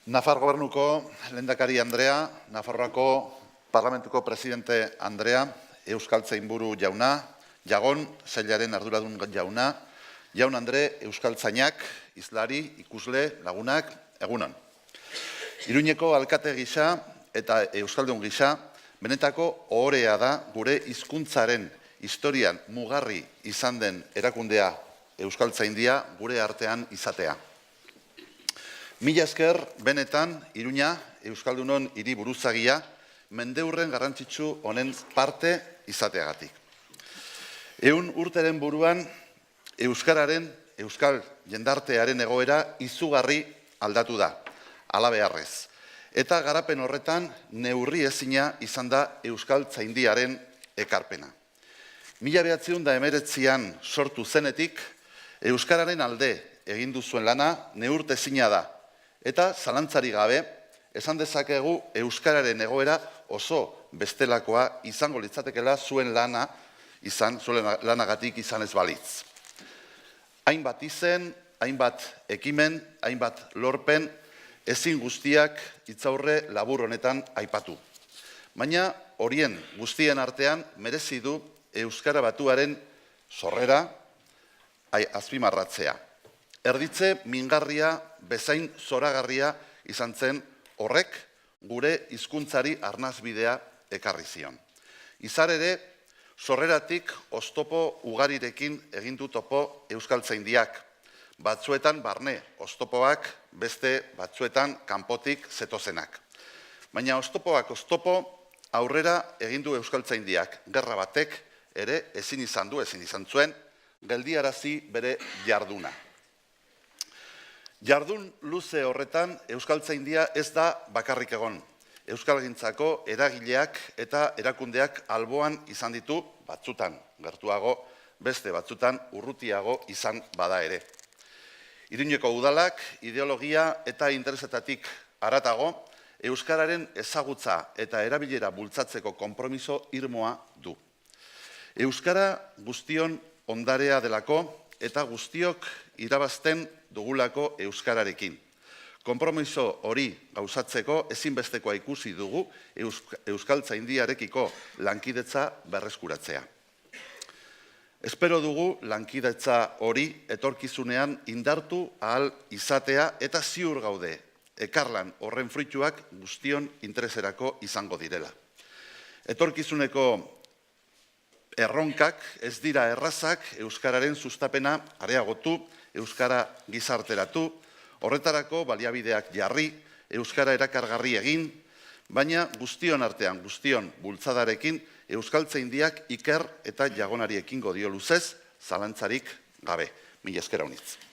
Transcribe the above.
Nafar gobernuko lehendakari Andrea, Nafarroako Parlamentuko presidente Andrea, Euskaltzainburu jauna, Jagon sailaren arduradun jauna, Jaun Andre Euskaltzainak, hizlari, ikusle, lagunak, egunon. Iruñeko alkate gisa eta euskaldun gisa, benetako ohorea da gure hizkuntzaren historian mugarri izan den erakundea Euskaltzaindia gure artean izatea. Mila esker, benetan, Iruña, Euskaldunon hiri buruzagia, mendeurren garrantzitsu honen parte izateagatik. 100 urteren buruan, Euskararen, Euskal jendartearen egoera izugarri aldatu da, halabeharrez. Eta garapen horretan neurri ezina izan da Euskaltzaindiaren ekarpena. 1919an sortu zenetik, Euskararen alde egin duzuen lana neurtezina da. Eta zalantzari gabe, esan dezakegu Euskararen egoera oso bestelakoa izango litzatekela zuen lanagatik izan ez balitz. Hainbat izen, hainbat ekimen, hainbat lorpen, ezin guztiak hitzaurre labur honetan aipatu. Baina horien guztien artean merezi du Euskara batuaren sorrera azpimarratzea. Erditze mingarria bezain zoragarria izan zen horrek gure hizkuntzari arnasbidea ekarri zion. Izar ere, sorreratik oztopo ugarirekin egin du topo Euskaltzaindiak. Batzuetan barne oztopoak, beste batzuetan kanpotik zetozenak. Baina oztopoak oztopo aurrera egin du Euskaltzaindiak. Gerra batek ere ezin izan zuen, geldiarazi bere jarduna. Jardun luze horretan Euskaltzaindia ez da bakarrik egon. Euskalgintzako eragileak eta erakundeak alboan izan ditu batzutan gertuago, beste batzutan urrutiago izan bada ere. Iruñeko udalak ideologia eta interesetatik haratago, Euskararen ezagutza eta erabilera bultzatzeko konpromiso irmoa du. Euskara guztion ondarea delako eta guztiok irabazten dugulako Euskararekin. Konpromiso hori gauzatzeko ezinbestekoa ikusi dugu Euskaltzaindiarekiko lankidetza berreskuratzea. Espero dugu lankidetza hori etorkizunean indartu ahal izatea eta ziur gaude ekarlan horren fruituak guztion intereserako izango direla. Etorkizuneko erronkak ez dira errazak Euskararen sustapena areagotu, Euskara gizarteratu, horretarako baliabideak jarri, Euskara erakargarri egin, baina guztion artean, guztion bultzadarekin, Euskaltzaindiak iker eta jagonari ekingo dio luzez, zalantzarik gabe. Mila esker honitz.